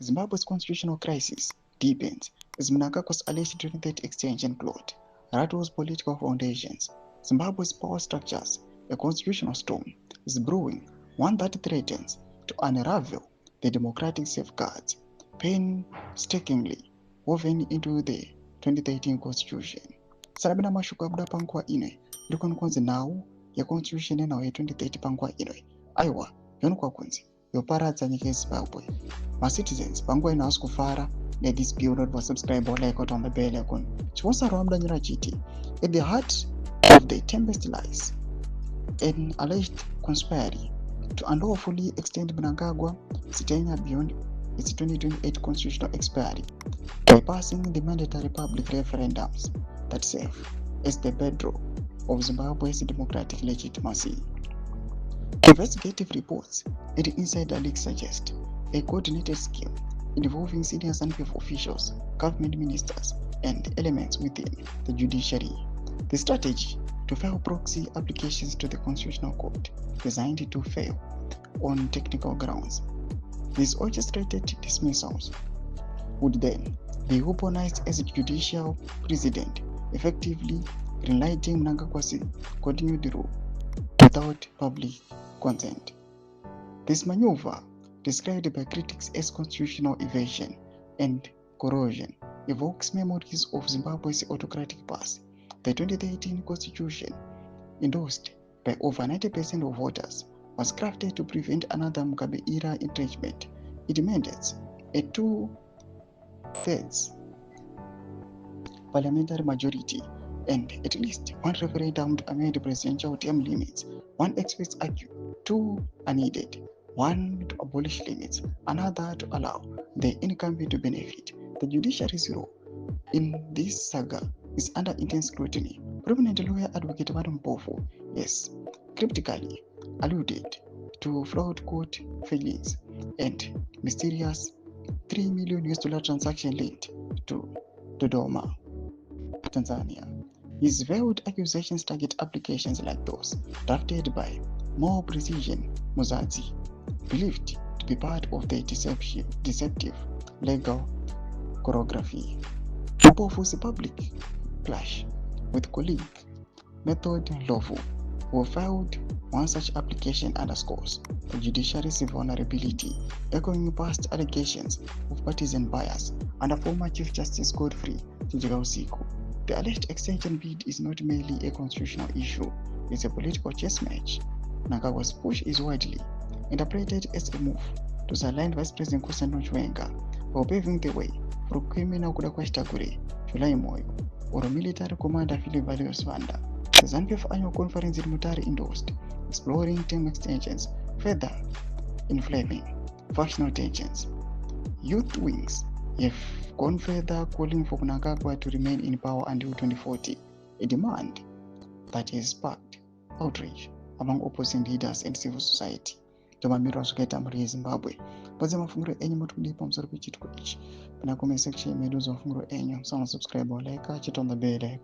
Zimbabwe's constitutional crisis deepens as Mnangagwa's alleged 2030 extension plot rattles political foundations. Zimbabwe's power structures, a constitutional storm, is brewing, one that threatens to unravel the democratic safeguards painstakingly woven into the 2013 constitution. Sarabina mashoko abuda panguva ino ndiko kunzi nhau yeconstitution yenhau ye2030 panguva ino aiwa yoonekwa kunzi yoparadza nyika yeZimbabwe. Citizens panguva ino havasi kufara this bill. Not for subscribe or like out on the bell icon. Chivosarwa mudanyira chiti at the heart of the tempest lies an alleged conspiracy to unlawfully extend Mnangagwa's tenure beyond its 2028 constitutional expiry by passing the mandatory public referendums that serve as the bedrock of Zimbabwe's democratic legitimacy. Investigative reports and insider leaks suggest a coordinated scheme involving senior ZANU-PF officials, government ministers, and elements within the judiciary. The strategy to file proxy applications to the Constitutional Court designed to fail on technical grounds. These orchestrated dismissals would then be weaponized as a judicial precedent, effectively greenlighting Mnangagwa's continued rule without public consent. This maneuver, described by critics as constitutional evasion and corrosion, evokes memories of Zimbabwe's autocratic past. The 2013 constitution, endorsed by over 90% of voters, was crafted to prevent another Mugabe-era entrenchment. It mandates a 2/3 parliamentary majority and at least one referendum to amend presidential term limits. One experts argue two are needed, one to abolish limits, another to allow the incumbent to benefit. The judiciary's role in this saga is under intense scrutiny. Prominent lawyer advocate Madam Mpofu has cryptically alluded to flawed court filings and mysterious $3 million transaction linked to Dodoma, Tanzania. His veiled accusations target applications like those drafted by More Precision Muzazi, believed to be part of the deceptive legal choreography. Mpofu's public clash with colleague Method Lovu, who filed one such application, underscores the judiciary's vulnerability, echoing past allegations of partisan bias under former Chief Justice Godfrey Chijigausiku. The alleged extension bid is not merely a constitutional issue, it's a political chess match. Mnangagwa's push is widely interpreted as a move to sideline Vice President Kusanton Chiwenga while paving the way for criminal Kuda Kwashitagure, Julai Moyo, or military commander Philip Valios Vanda. The ZANU-PF annual conference in Mutare endorsed exploring term extensions, further inflaming factional tensions. Youth wings have gone further, calling for Mnangagwa to remain in power until 2040, a demand that has sparked outrage among opposing leaders and civil society. Tomamiro Suketa muri Zimbabwe. Baze mafunguro enyu mutudi pamusoro pechitiko ichi. Pana comment section medu za mafunguro enyu. Subscribe or like, chit on the bell.